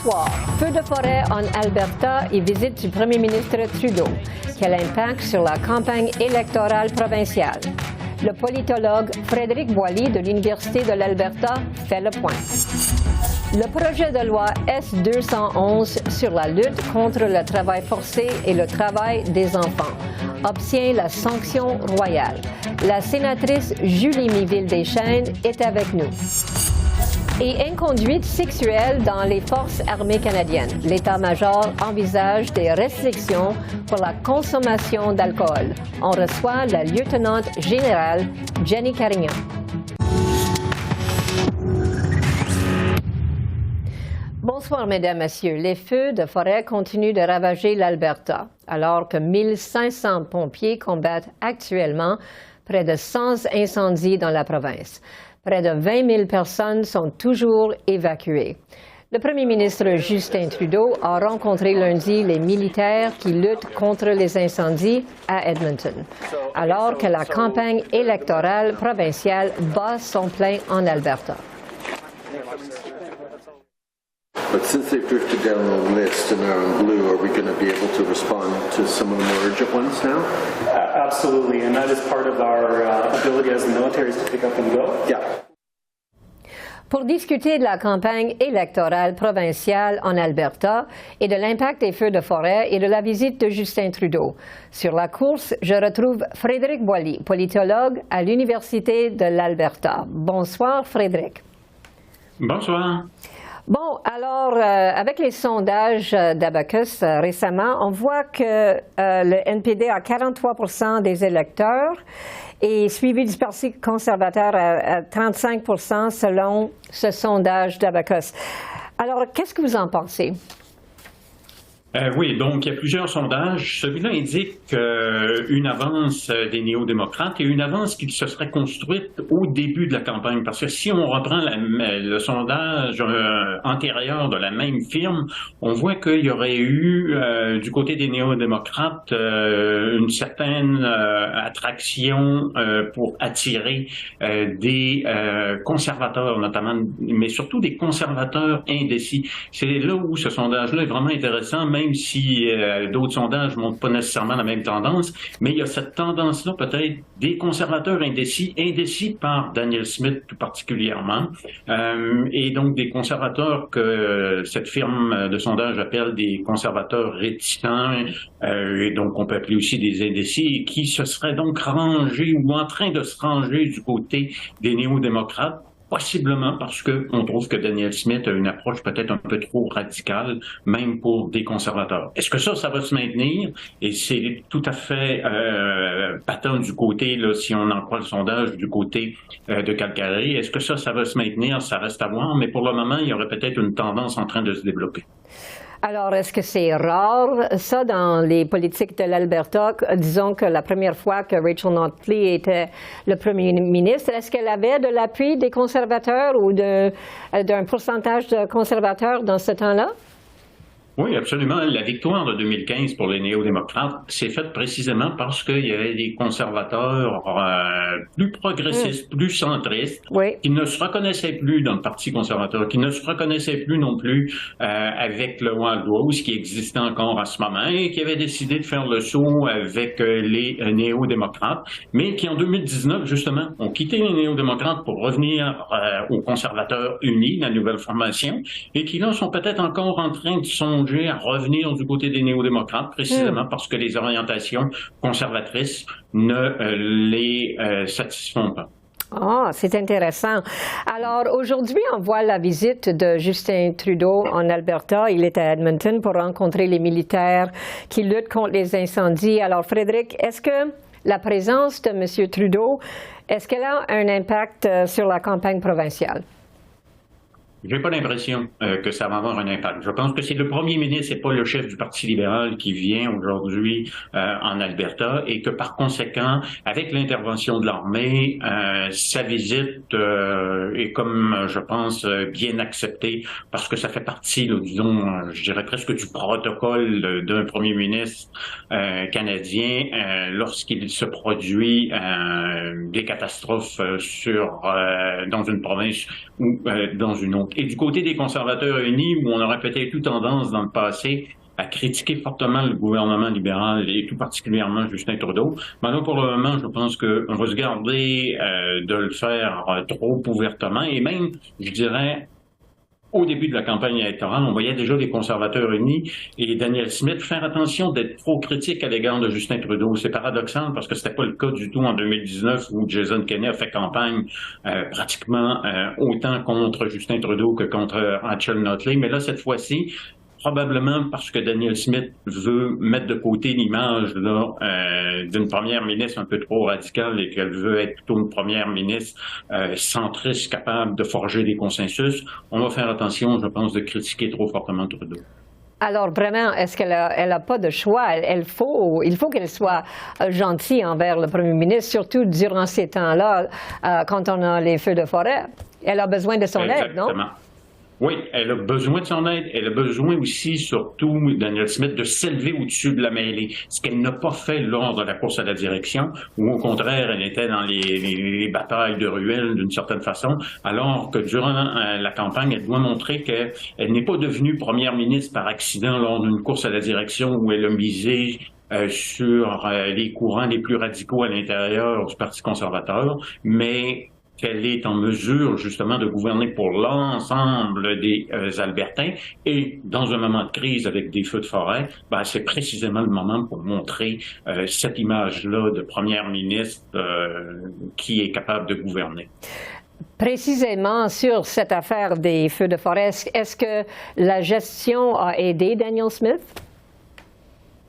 Bonsoir. Feu de forêt en Alberta et visite du premier ministre Trudeau. Quel impact sur la campagne électorale provinciale? Le politologue Frédéric Boily de l'Université de l'Alberta fait le point. Le projet de loi S-211 sur la lutte contre le travail forcé et le travail des enfants obtient la sanction royale. La sénatrice Julie Miville-Deschênes est avec nous. Et inconduite sexuelle dans les forces armées canadiennes. L'État-major envisage des restrictions pour la consommation d'alcool. On reçoit la lieutenante générale Jenny Carignan. Bonsoir, Mesdames, Messieurs. Les feux de forêt continuent de ravager l'Alberta, alors que 1500 pompiers combattent actuellement près de 100 incendies dans la province. Près de 20 000 personnes sont toujours évacuées. Le premier ministre Justin Trudeau a rencontré lundi les militaires qui luttent contre les incendies à Edmonton, alors que la campagne électorale provinciale bat son plein en Alberta. But since they've drifted down the list and are in blue, are we going to be able to respond to some of the more urgent ones now? Absolutely, and that is part of our ability as the military is to pick up and go. Yeah. Pour discuter de la campagne électorale provinciale en Alberta et de l'impact des feux de forêt et de la visite de Justin Trudeau. Sur la course, je retrouve Frédéric Boily, politologue à l'Université de l'Alberta. Bonsoir, Frédéric. Bonsoir. Bon, alors, avec les sondages d'Abacus récemment, on voit que le NPD a 43 des électeurs et suivi du Parti conservateur à 35 selon ce sondage d'Abacus. Alors, qu'est-ce que vous en pensez? Oui, donc il y a plusieurs sondages. Celui-là indique une avance des néo-démocrates et une avance qui se serait construite au début de la campagne. Parce que si on reprend le sondage antérieur de la même firme, on voit qu'il y aurait eu du côté des néo-démocrates une certaine attraction pour attirer des conservateurs notamment, mais surtout des conservateurs indécis. C'est là où ce sondage-là est vraiment intéressant, même si d'autres sondages ne montrent pas nécessairement la même tendance, mais il y a cette tendance-là peut-être des conservateurs indécis par Danielle Smith tout particulièrement, et donc des conservateurs que cette firme de sondage appelle des conservateurs réticents, et donc on peut appeler aussi des indécis, qui se seraient donc rangés ou en train de se ranger du côté des néo-démocrates, possiblement parce qu'on trouve que Danielle Smith a une approche peut-être un peu trop radicale, même pour des conservateurs. Est-ce que ça va se maintenir? Et c'est tout à fait patent du côté, là, si on en croit le sondage, du côté de Calgary. Est-ce que ça va se maintenir? Ça reste à voir, mais pour le moment, il y aurait peut-être une tendance en train de se développer. Alors, est-ce que c'est rare, ça, dans les politiques de l'Alberta? Disons que la première fois que Rachel Notley était le premier ministre, est-ce qu'elle avait de l'appui des conservateurs ou d'un pourcentage de conservateurs dans ce temps-là? Oui, absolument. La victoire de 2015 pour les néo-démocrates s'est faite précisément parce qu'il y avait des conservateurs plus progressistes, plus centristes, qui ne se reconnaissaient plus dans le Parti conservateur, qui ne se reconnaissaient plus non plus avec le Wildrose qui existait encore à ce moment et qui avaient décidé de faire le saut avec les néo-démocrates, mais qui en 2019, justement, ont quitté les néo-démocrates pour revenir aux conservateurs unis, la nouvelle formation, et qui là sont peut-être encore en train de songer à revenir du côté des néo-démocrates, précisément parce que les orientations conservatrices ne les satisfont pas. Ah, c'est intéressant. Alors, aujourd'hui, on voit la visite de Justin Trudeau en Alberta. Il est à Edmonton pour rencontrer les militaires qui luttent contre les incendies. Alors, Frédéric, est-ce que la présence de M. Trudeau, est-ce qu'elle a un impact sur la campagne provinciale? J'ai pas l'impression que ça va avoir un impact. Je pense que c'est le premier ministre et pas le chef du Parti libéral qui vient aujourd'hui en Alberta et que par conséquent, avec l'intervention de l'armée, sa visite est comme, je pense, bien acceptée parce que ça fait partie, là, disons, je dirais presque du protocole d'un premier ministre canadien lorsqu'il se produit des catastrophes dans une province ou dans une autre. Et du côté des conservateurs unis, où on aurait peut-être eu tendance dans le passé à critiquer fortement le gouvernement libéral et tout particulièrement Justin Trudeau, ben là, pour le moment, je pense qu'on va se garder de le faire trop ouvertement. Et même, je dirais, au début de la campagne électorale, on voyait déjà les conservateurs unis et Daniel Smith faire attention d'être trop critique à l'égard de Justin Trudeau. C'est paradoxal parce que c'était pas le cas du tout en 2019 où Jason Kenney a fait campagne pratiquement autant contre Justin Trudeau que contre Rachel Notley. Mais là, cette fois-ci, probablement parce que Daniel Smith veut mettre de côté l'image d'une première ministre un peu trop radicale et qu'elle veut être plutôt une première ministre centriste, capable de forger des consensus. On va faire attention, je pense, de critiquer trop fortement Trudeau. Alors vraiment, est-ce qu'elle a pas de choix? Il faut qu'elle soit gentille envers le premier ministre, surtout durant ces temps-là, quand on a les feux de forêt. Elle a besoin de son aide, non? Oui, elle a besoin de son aide. Elle a besoin aussi, surtout, Daniel Smith, de s'élever au-dessus de la mêlée, ce qu'elle n'a pas fait lors de la course à la direction, où au contraire, elle était dans les batailles de ruelles d'une certaine façon, alors que durant la campagne, elle doit montrer qu'elle n'est pas devenue première ministre par accident lors d'une course à la direction où elle a misé sur les courants les plus radicaux à l'intérieur du Parti conservateur, mais qu'elle est en mesure justement de gouverner pour l'ensemble des Albertains et dans un moment de crise avec des feux de forêt, ben, c'est précisément le moment pour montrer cette image-là de première ministre qui est capable de gouverner. Précisément sur cette affaire des feux de forêt, est-ce que la gestion a aidé Daniel Smith?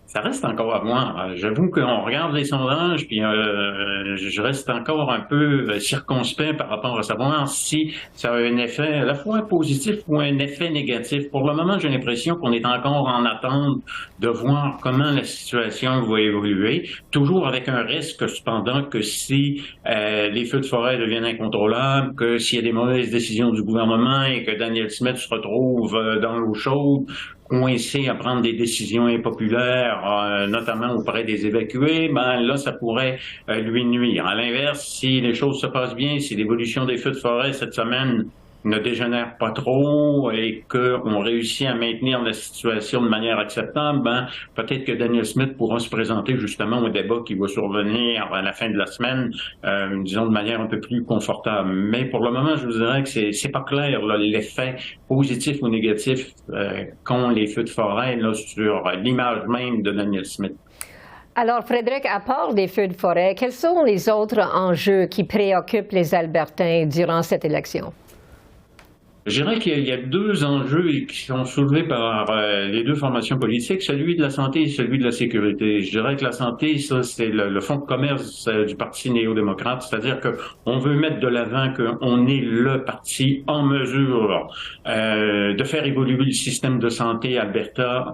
Ça reste encore à voir. J'avoue qu'on regarde les sondages, puis je reste encore un peu circonspect par rapport à savoir si ça a un effet à la fois positif ou un effet négatif. Pour le moment, j'ai l'impression qu'on est encore en attente de voir comment la situation va évoluer, toujours avec un risque cependant que si les feux de forêt deviennent incontrôlables, que s'il y a des mauvaises décisions du gouvernement et que Daniel Smith se retrouve dans l'eau chaude, coincé à prendre des décisions impopulaires, notamment auprès des évacués, ben là, ça pourrait lui nuire. À l'inverse, si les choses se passent bien, si l'évolution des feux de forêt cette semaine ne dégénère pas trop et qu'on réussit à maintenir la situation de manière acceptable, ben peut-être que Daniel Smith pourra se présenter justement au débat qui va survenir à la fin de la semaine, disons de manière un peu plus confortable. Mais pour le moment, je vous dirais que c'est pas clair l'effet positif ou négatif qu'ont les feux de forêt là, sur l'image même de Daniel Smith. Alors, Frédéric, à part des feux de forêt, quels sont les autres enjeux qui préoccupent les Albertains durant cette élection? Je dirais qu'il y a deux enjeux qui sont soulevés par les deux formations politiques, celui de la santé et celui de la sécurité. Je dirais que la santé, ça, c'est le fonds de commerce du Parti néo-démocrate, c'est-à-dire qu'on veut mettre de l'avant qu'on est le parti en mesure de faire évoluer le système de santé albertain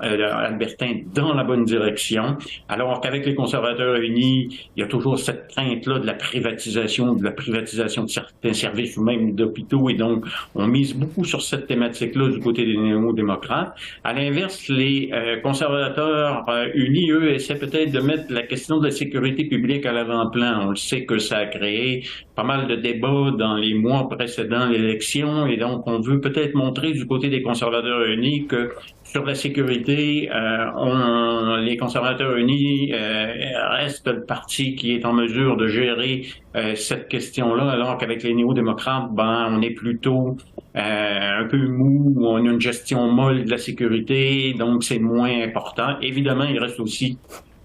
dans la bonne direction, alors qu'avec les conservateurs unis, il y a toujours cette crainte-là de la privatisation de certains services ou même d'hôpitaux, et donc on mise beaucoup sur cette thématique-là du côté des néo-démocrates. À l'inverse, les conservateurs unis, eux, essaient peut-être de mettre la question de la sécurité publique à l'avant-plan. On le sait que ça a créé pas mal de débats dans les mois précédant l'élection, et donc on veut peut-être montrer du côté des conservateurs unis que sur la sécurité, les conservateurs unis restent le parti qui est en mesure de gérer cette question-là, alors qu'avec les néo-démocrates, ben, on est plutôt un peu mou, on a une gestion molle de la sécurité, donc c'est moins important. Évidemment, il reste aussi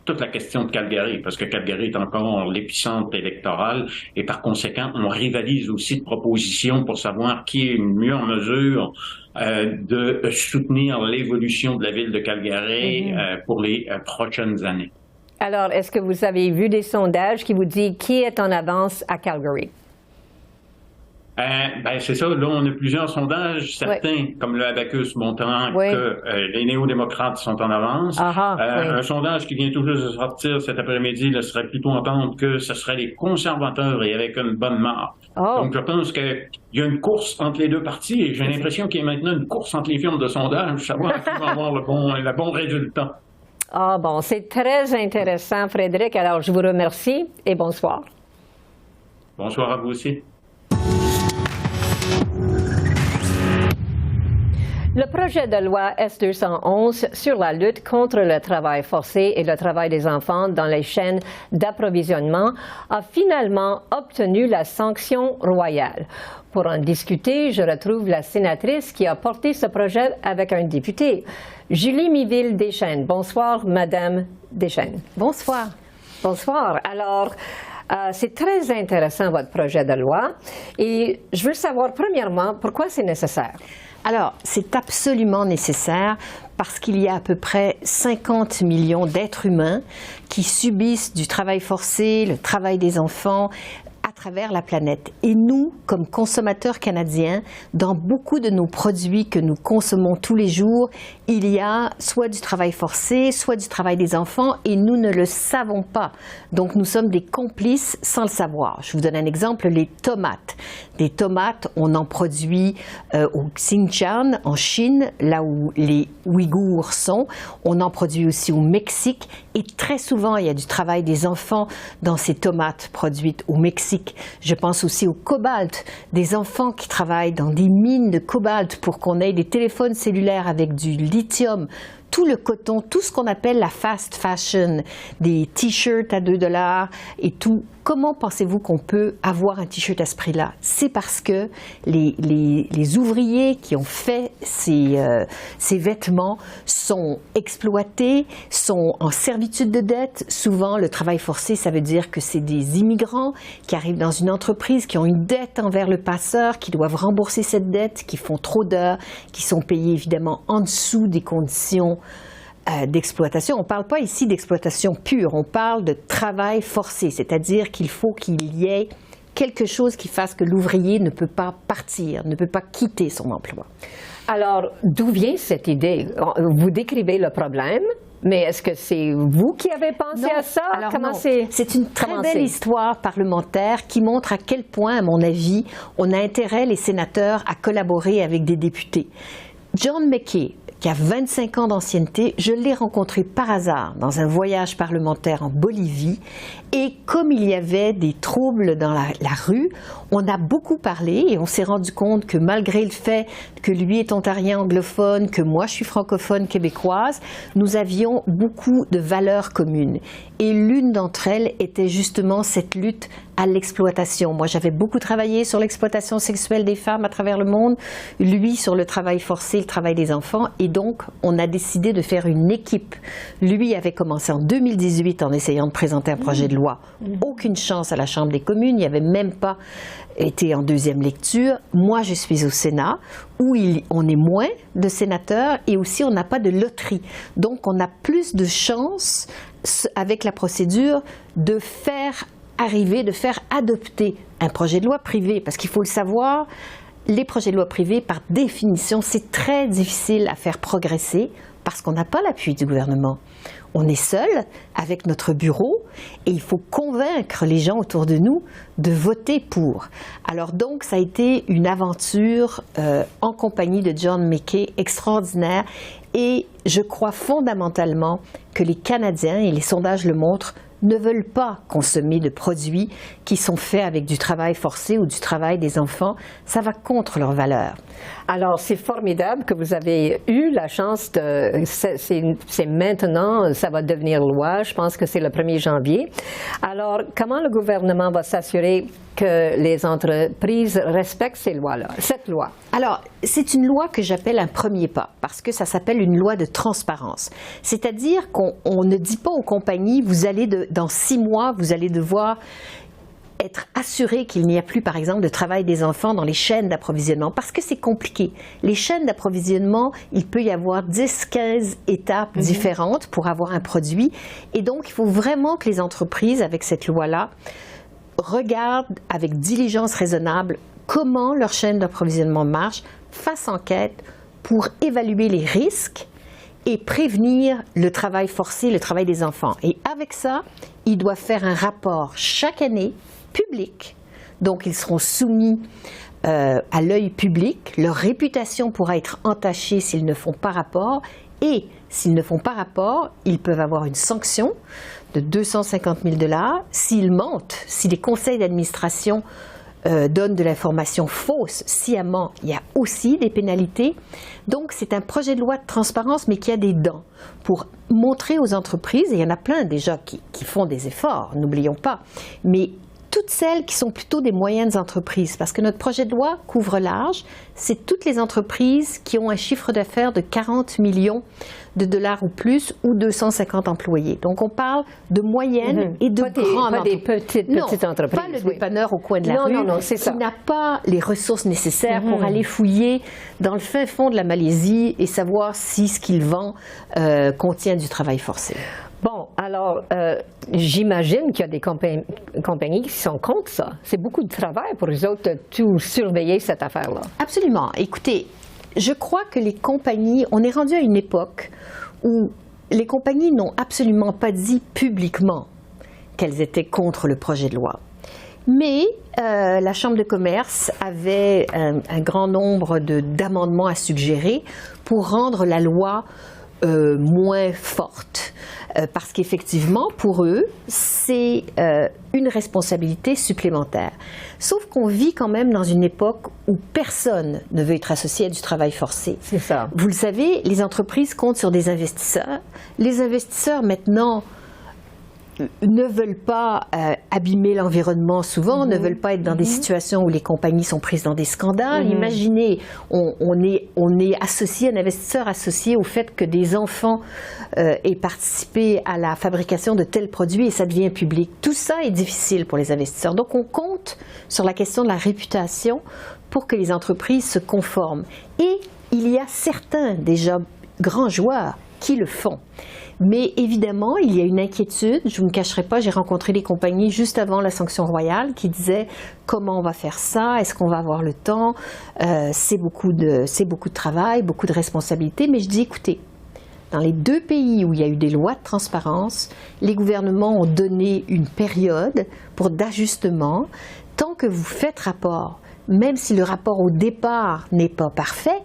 toute la question de Calgary, parce que Calgary est encore l'épicentre électoral, et par conséquent, on rivalise aussi de propositions pour savoir qui est mieux en mesure de soutenir l'évolution de la ville de Calgary pour les prochaines années. Alors, est-ce que vous avez vu des sondages qui vous disent qui est en avance à Calgary? Ben c'est ça. Là, on a plusieurs sondages, certains, comme le Abacus, montrant que les néo-démocrates sont en avance. Un sondage qui vient tout juste de sortir cet après-midi serait plutôt entendre que ce seraient les conservateurs et avec une bonne marge. Donc, je pense qu'il y a une course entre les deux partis et j'ai l'impression qu'il y a maintenant une course entre les firmes de sondage pour savoir qui va avoir le bon résultat. Ah bon, c'est très intéressant, Frédéric. Alors, je vous remercie et bonsoir. Bonsoir à vous aussi. Le projet de loi S-211 sur la lutte contre le travail forcé et le travail des enfants dans les chaînes d'approvisionnement a finalement obtenu la sanction royale. Pour en discuter, je retrouve la sénatrice qui a porté ce projet avec un député, Julie Miville-Deschênes. Bonsoir, Madame Deschênes. Bonsoir. Bonsoir. Alors, c'est très intéressant, votre projet de loi. Et je veux savoir, premièrement, pourquoi c'est nécessaire? Alors, c'est absolument nécessaire parce qu'il y a à peu près 50 millions d'êtres humains qui subissent du travail forcé, le travail des enfants, à travers la planète. Et nous, comme consommateurs canadiens, dans beaucoup de nos produits que nous consommons tous les jours, il y a soit du travail forcé, soit du travail des enfants, et nous ne le savons pas. Donc nous sommes des complices sans le savoir. Je vous donne un exemple, les tomates. Des tomates, on en produit au Xinjiang, en Chine, là où les Ouïghours sont. On en produit aussi au Mexique. Et très souvent, il y a du travail des enfants dans ces tomates produites au Mexique. Je pense aussi au cobalt, des enfants qui travaillent dans des mines de cobalt pour qu'on ait des téléphones cellulaires avec du lithium. Tout le coton, tout ce qu'on appelle la fast fashion, des t-shirts à 2 $ et tout. Comment pensez-vous qu'on peut avoir un t-shirt à ce prix-là? C'est parce que les ouvriers qui ont fait ces vêtements sont exploités, sont en servitude de dette. Souvent, le travail forcé, ça veut dire que c'est des immigrants qui arrivent dans une entreprise, qui ont une dette envers le passeur, qui doivent rembourser cette dette, qui font trop d'heures, qui sont payés évidemment en dessous des conditions d'exploitation. On ne parle pas ici d'exploitation pure, on parle de travail forcé, c'est-à-dire qu'il faut qu'il y ait quelque chose qui fasse que l'ouvrier ne peut pas partir, ne peut pas quitter son emploi. Alors, d'où vient cette idée? Vous décrivez le problème, mais est-ce que c'est vous qui avez pensé à ça? Alors Comment non. C'est une très belle histoire parlementaire qui montre à quel point, à mon avis, on a intérêt, les sénateurs, à collaborer avec des députés. John McKay, qui a 25 ans d'ancienneté, je l'ai rencontré par hasard dans un voyage parlementaire en Bolivie. Et comme il y avait des troubles dans la rue, on a beaucoup parlé et on s'est rendu compte que malgré le fait que lui est ontarien anglophone, que moi je suis francophone québécoise, nous avions beaucoup de valeurs communes. Et l'une d'entre elles était justement cette lutte à l'exploitation. Moi, j'avais beaucoup travaillé sur l'exploitation sexuelle des femmes à travers le monde, lui sur le travail forcé, le travail des enfants, et donc on a décidé de faire une équipe. Lui avait commencé en 2018 en essayant de présenter un projet de loi. Aucune chance à la Chambre des communes, il n'y avait même pas été en deuxième lecture. Moi, je suis au Sénat, où on est moins de sénateurs et aussi on n'a pas de loterie. Donc, on a plus de chances, avec la procédure, de faire adopter un projet de loi privé. Parce qu'il faut le savoir, les projets de loi privés, par définition, c'est très difficile à faire progresser parce qu'on n'a pas l'appui du gouvernement. On est seul avec notre bureau et il faut convaincre les gens autour de nous de voter pour. Alors donc, ça a été une aventure en compagnie de John McKay extraordinaire et je crois fondamentalement que les Canadiens, et les sondages le montrent, ne veulent pas consommer de produits qui sont faits avec du travail forcé ou du travail des enfants. Ça va contre leurs valeurs. Alors, c'est formidable que vous avez eu la chance de... C'est maintenant, ça va devenir loi. Je pense que c'est le 1er janvier. Alors, comment le gouvernement va s'assurer que les entreprises respectent ces lois-là, cette loi? Alors, c'est une loi que j'appelle un premier pas, parce que ça s'appelle une loi de transparence. C'est-à-dire qu'on ne dit pas aux compagnies, dans 6 mois, vous allez devoir être assuré qu'il n'y a plus, par exemple, de travail des enfants dans les chaînes d'approvisionnement, parce que c'est compliqué. Les chaînes d'approvisionnement, il peut y avoir 10-15 étapes différentes pour avoir un produit, et donc il faut vraiment que les entreprises, avec cette loi-là, regardent avec diligence raisonnable comment leur chaîne d'approvisionnement marche, fassent enquête pour évaluer les risques et prévenir le travail forcé, le travail des enfants. Et avec ça, ils doivent faire un rapport chaque année public. Donc, ils seront soumis à l'œil public. Leur réputation pourra être entachée s'ils ne font pas rapport. Et s'ils ne font pas rapport, ils peuvent avoir une sanction de 250 000 $. S'ils mentent, si les conseils d'administration donne de l'information fausse sciemment, il y a aussi des pénalités. Donc, c'est un projet de loi de transparence, mais qui a des dents pour montrer aux entreprises, et il y en a plein déjà qui font des efforts, n'oublions pas, mais toutes celles qui sont plutôt des moyennes entreprises, parce que notre projet de loi couvre large, c'est toutes les entreprises qui ont un chiffre d'affaires de 40 millions de dollars ou plus, ou 250 employés. Donc, on parle de moyennes et de grandes entreprises. Pas des petites entreprises. Pas le dépanneur au coin de la rue, c'est ça. qui n'a pas les ressources nécessaires pour aller fouiller dans le fin fond de la Malaisie et savoir si ce qu'il vend contient du travail forcé. Bon, alors, j'imagine qu'il y a des compagnies qui sont contre ça. C'est beaucoup de travail pour eux autres de tout surveiller cette affaire-là. Absolument. Écoutez, je crois que les compagnies, on est rendu à une époque où les compagnies n'ont absolument pas dit publiquement qu'elles étaient contre le projet de loi. Mais la Chambre de commerce avait un grand nombre d'amendements à suggérer pour rendre la loi moins forte. Parce qu'effectivement, pour eux, c'est une responsabilité supplémentaire. Sauf qu'on vit quand même dans une époque où personne ne veut être associé à du travail forcé. C'est ça. Vous le savez, les entreprises comptent sur des investisseurs. Les investisseurs, maintenant, ne veulent pas abîmer l'environnement souvent, ne veulent pas être dans des situations où les compagnies sont prises dans des scandales. Imaginez, on est associé, un investisseur associé au fait que des enfants aient participé à la fabrication de tels produits et ça devient public. Tout ça est difficile pour les investisseurs. Donc on compte sur la question de la réputation pour que les entreprises se conforment. Et il y a certains déjà grands joueurs qui le font. Mais évidemment, il y a une inquiétude. Je ne vous me cacherai pas, j'ai rencontré des compagnies juste avant la sanction royale qui disaient comment on va faire ça, est-ce qu'on va avoir le temps, c'est beaucoup de travail, beaucoup de responsabilités. Mais je dis, écoutez, dans les 2 pays où il y a eu des lois de transparence, les gouvernements ont donné une période pour d'ajustement. Tant que vous faites rapport, même si le rapport au départ n'est pas parfait,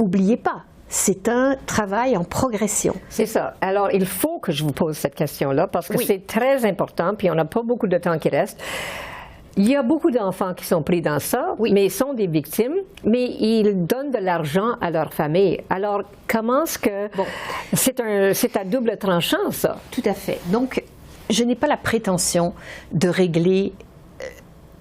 n'oubliez pas. C'est un travail en progression. C'est ça. Alors, il faut que je vous pose cette question-là parce que c'est très important, puis on n'a pas beaucoup de temps qui reste. Il y a beaucoup d'enfants qui sont pris dans ça, mais ils sont des victimes, mais ils donnent de l'argent à leur famille. Alors, comment est-ce que... Bon, c'est à double tranchant, ça. Tout à fait. Donc, je n'ai pas la prétention de régler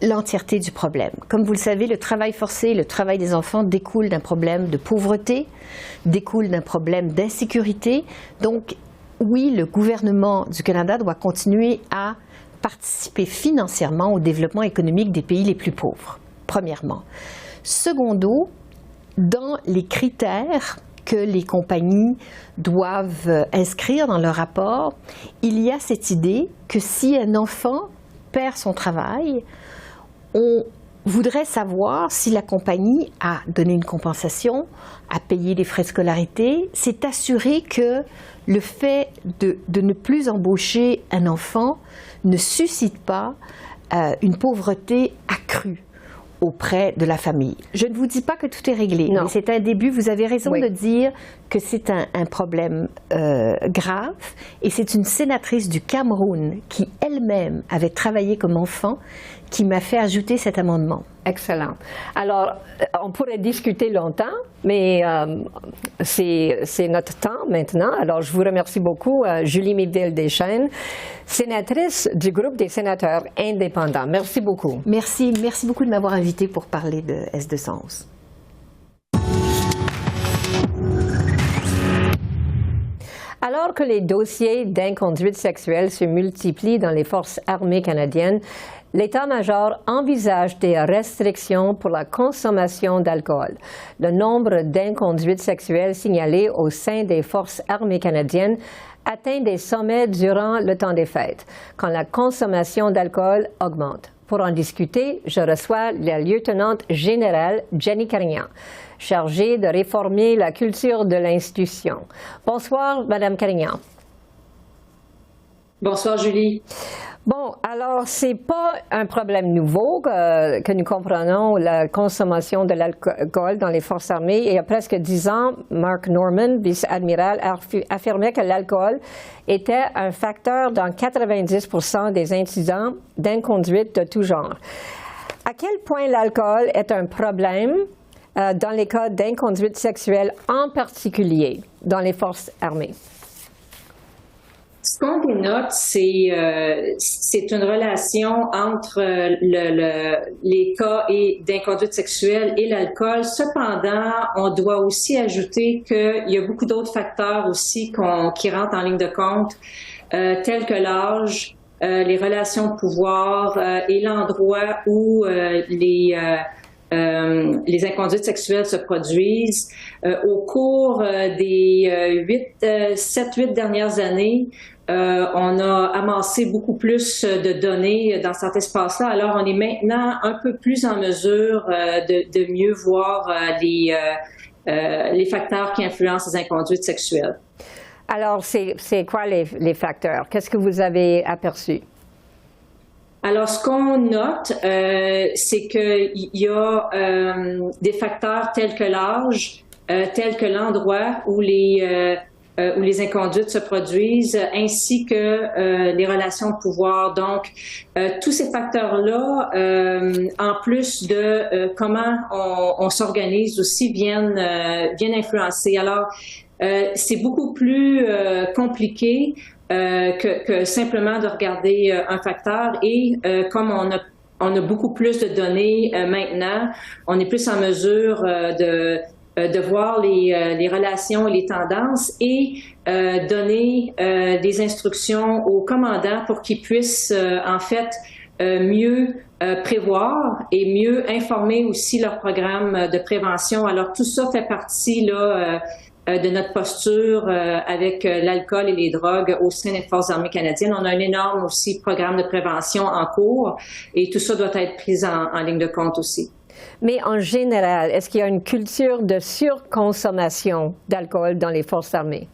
l'entièreté du problème. Comme vous le savez, le travail forcé, le travail des enfants découle d'un problème de pauvreté, découle d'un problème d'insécurité. Donc, oui, le gouvernement du Canada doit continuer à participer financièrement au développement économique des pays les plus pauvres, premièrement. Secondo, dans les critères que les compagnies doivent inscrire dans leur rapport, il y a cette idée que si un enfant perd son travail, on voudrait savoir si la compagnie a donné une compensation, a payé les frais de scolarité, s'est assuré que le fait de ne plus embaucher un enfant ne suscite pas une pauvreté accrue auprès de la famille. Je ne vous dis pas que tout est réglé, mais c'est un début. Vous avez raison de dire que c'est un problème grave et c'est une sénatrice du Cameroun qui elle-même avait travaillé comme enfant qui m'a fait ajouter cet amendement. Excellent. Alors, on pourrait discuter longtemps, mais c'est notre temps maintenant. Alors, je vous remercie beaucoup, Julie Mivdel-Deschênes, sénatrice du groupe des sénateurs indépendants. Merci beaucoup. Merci beaucoup de m'avoir invitée pour parler de S211. Alors que les dossiers d'inconduite sexuelle se multiplient dans les forces armées canadiennes, l'État-major envisage des restrictions pour la consommation d'alcool. Le nombre d'inconduites sexuelles signalées au sein des forces armées canadiennes atteint des sommets durant le temps des fêtes, quand la consommation d'alcool augmente. Pour en discuter, je reçois la lieutenante générale Jenny Carignan, chargée de réformer la culture de l'institution. Bonsoir, Madame Carignan. Bonsoir, Julie. Bon, alors, c'est pas un problème nouveau que nous comprenons la consommation de l'alcool dans les forces armées. Il y a presque 10 ans, Mark Norman, vice-admiral, affirmait que l'alcool était un facteur dans 90% des incidents d'inconduite de tout genre. À quel point l'alcool est un problème dans les cas d'inconduite sexuelle, en particulier dans les forces armées? Ce qu'on dénote, c'est une relation entre les cas d'inconduite sexuelle et l'alcool. Cependant, on doit aussi ajouter qu'il y a beaucoup d'autres facteurs aussi qui rentrent en ligne de compte, tels que l'âge, les relations de pouvoir et l'endroit où les inconduites sexuelles se produisent. Au cours des 7-8 dernières années, on a amassé beaucoup plus de données dans cet espace-là. Alors, on est maintenant un peu plus en mesure de mieux voir les facteurs qui influencent les inconduites sexuelles. Alors, c'est quoi les facteurs? Qu'est-ce que vous avez aperçu? Alors, ce qu'on note, c'est qu'il y a des facteurs tels que l'âge, tels que l'endroit où les inconduites se produisent, ainsi que les relations de pouvoir. Donc, tous ces facteurs-là, en plus de comment on s'organise aussi, viennent influencer. Alors, c'est beaucoup plus compliqué que simplement de regarder un facteur et comme on a beaucoup plus de données maintenant, on est plus en mesure de voir les relations et les tendances et donner des instructions aux commandants pour qu'ils puissent en fait mieux prévoir et mieux informer aussi leur programme de prévention. Alors tout ça fait partie là de notre posture avec l'alcool et les drogues au sein des Forces armées canadiennes. On a un énorme aussi programme de prévention en cours et tout ça doit être pris en ligne de compte aussi. Mais en général, est-ce qu'il y a une culture de surconsommation d'alcool dans les Forces armées?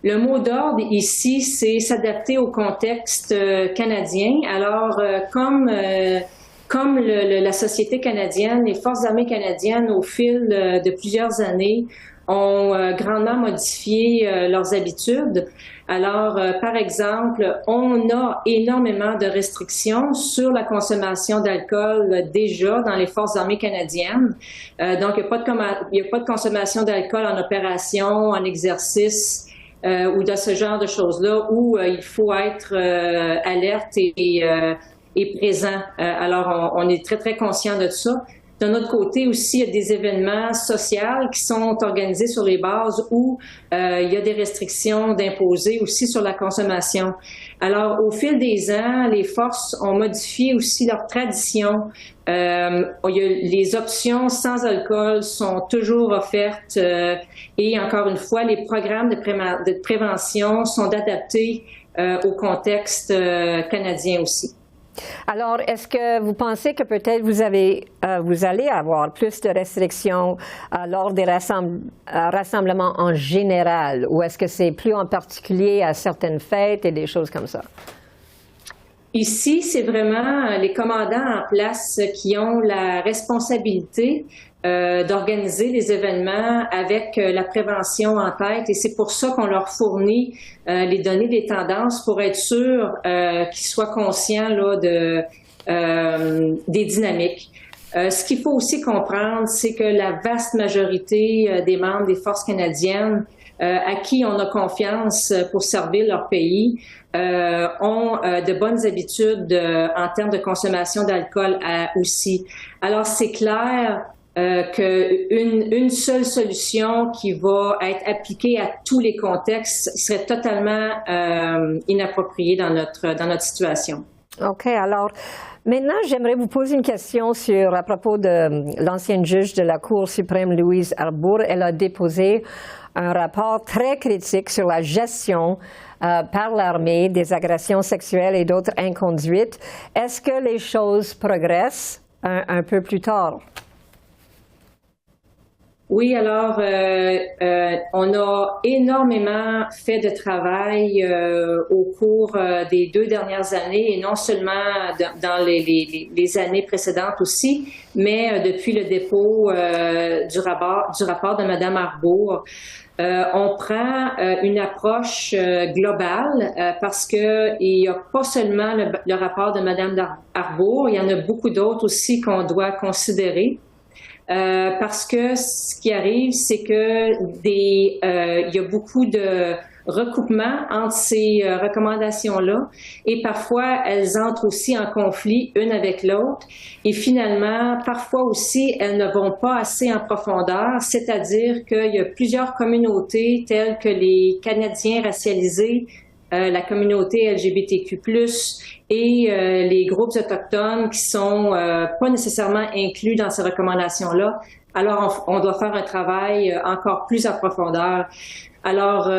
Le mot d'ordre ici, c'est s'adapter au contexte canadien. Alors, comme la société canadienne, les Forces armées canadiennes, au fil de plusieurs années, ont grandement modifié leurs habitudes. Alors, par exemple, on a énormément de restrictions sur la consommation d'alcool déjà dans les Forces armées canadiennes. Donc, il n'y a pas de consommation d'alcool en opération, en exercice ou de ce genre de choses-là où il faut être alerte et présent. Alors, on est très, très conscient de ça. D'un autre côté aussi, il y a des événements sociaux qui sont organisés sur les bases où il y a des restrictions d'imposer aussi sur la consommation. Alors, au fil des ans, les forces ont modifié aussi leurs traditions. Les options sans alcool sont toujours offertes et encore une fois, les programmes de prévention sont adaptés au contexte canadien aussi. Alors, est-ce que vous pensez que peut-être vous allez avoir plus de restrictions lors des rassemblements en général, ou est-ce que c'est plus en particulier à certaines fêtes et des choses comme ça? Ici, c'est vraiment les commandants en place qui ont la responsabilité d'organiser les événements avec la prévention en tête et c'est pour ça qu'on leur fournit les données des tendances pour être sûr qu'ils soient conscients là, des dynamiques. Ce qu'il faut aussi comprendre, c'est que la vaste majorité des membres des forces canadiennes à qui on a confiance pour servir leur pays ont de bonnes habitudes en termes de consommation d'alcool aussi. Alors, c'est clair qu'une seule solution qui va être appliquée à tous les contextes serait totalement inappropriée dans notre situation. OK. Alors, maintenant, j'aimerais vous poser une question à propos de l'ancienne juge de la Cour suprême, Louise Arbour. Elle a déposé un rapport très critique sur la gestion par l'armée des agressions sexuelles et d'autres inconduites. Est-ce que les choses progressent un peu plus tard? Oui, alors on a énormément fait de travail au cours des 2 dernières années, et non seulement dans les années précédentes aussi, mais depuis le dépôt du rapport de Mme Arbour. On prend une approche globale parce que il n'y a pas seulement le rapport de Mme Arbour, il y en a beaucoup d'autres aussi qu'on doit considérer. Parce que ce qui arrive, c'est que il y a beaucoup de recoupements entre ces recommandations-là, et parfois elles entrent aussi en conflit une avec l'autre, et finalement, parfois aussi, elles ne vont pas assez en profondeur, c'est-à-dire qu'il y a plusieurs communautés telles que les Canadiens racialisés, la communauté LGBTQ+, et les groupes autochtones qui sont pas nécessairement inclus dans ces recommandations-là. Alors, on doit faire un travail encore plus en profondeur. Alors,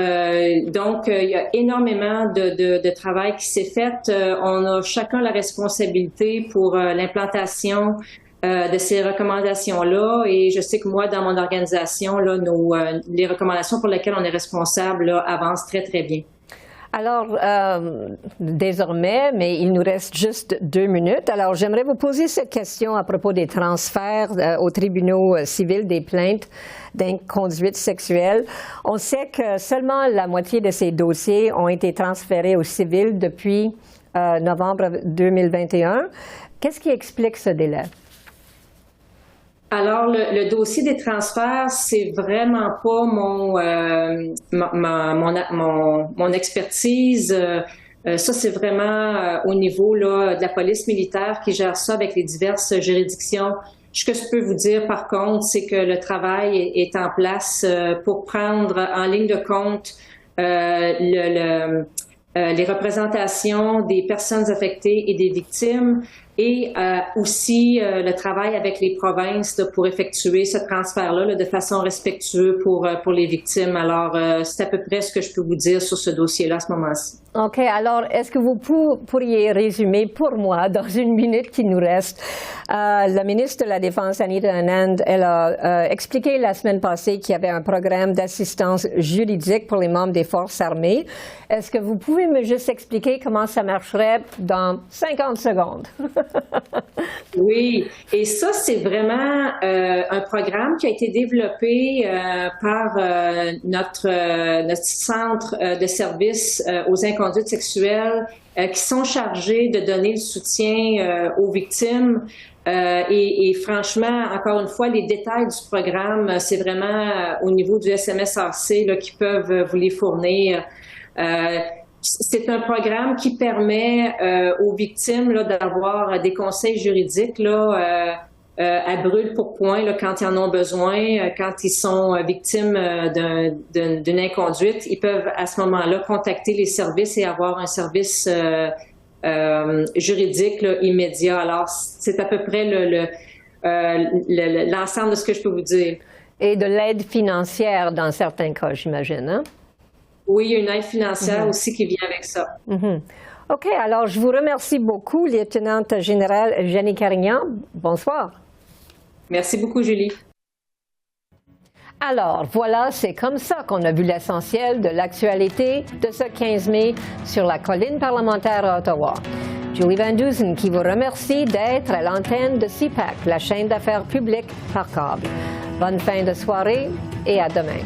donc, il y a énormément de travail qui s'est fait. On a chacun la responsabilité pour l'implantation de ces recommandations-là, et je sais que moi, dans mon organisation, là, les recommandations pour lesquelles on est responsable là, avancent très, très bien. Alors, désormais, mais il nous reste juste 2 minutes. Alors, j'aimerais vous poser cette question à propos des transferts aux tribunaux civils des plaintes d'inconduite sexuelle. On sait que seulement la moitié de ces dossiers ont été transférés au civil depuis novembre 2021. Qu'est-ce qui explique ce délai? Alors, le dossier des transferts, c'est vraiment pas mon expertise. Ça, c'est vraiment au niveau là, de la police militaire qui gère ça avec les diverses juridictions. Ce que je peux vous dire, par contre, c'est que le travail est en place pour prendre en ligne de compte les représentations des personnes affectées et des victimes, et aussi le travail avec les provinces là, pour effectuer ce transfert-là là, de façon respectueuse pour les victimes. Alors, c'est à peu près ce que je peux vous dire sur ce dossier-là à ce moment-ci. OK. Alors, est-ce que vous pourriez résumer pour moi, dans 1 minute qui nous reste, la ministre de la Défense, Anita Anand, elle a expliqué la semaine passée qu'il y avait un programme d'assistance juridique pour les membres des forces armées. Est-ce que vous pouvez me juste expliquer comment ça marcherait dans 50 secondes? Oui, et ça, c'est vraiment un programme qui a été développé par notre centre de services aux inconduites sexuelles qui sont chargés de donner le soutien aux victimes. Et franchement, encore une fois, les détails du programme, c'est vraiment au niveau du SMSRC là, qui peuvent vous les fournir. C'est un programme qui permet aux victimes là, d'avoir des conseils juridiques là, à brûle pour point là, quand ils en ont besoin, quand ils sont victimes d'une inconduite. Ils peuvent à ce moment-là contacter les services et avoir un service juridique là, immédiat. Alors, c'est à peu près l'ensemble de ce que je peux vous dire. Et de l'aide financière dans certains cas, j'imagine, hein? Oui, il y a une aide financière aussi qui vient avec ça. OK, alors je vous remercie beaucoup, lieutenante générale Jenny Carignan. Bonsoir. Merci beaucoup, Julie. Alors, voilà, c'est comme ça qu'on a vu l'essentiel de l'actualité de ce 15 mai sur la colline parlementaire à Ottawa. Julie Van Dusen qui vous remercie d'être à l'antenne de CPAC, la chaîne d'affaires publiques par câble. Bonne fin de soirée et à demain.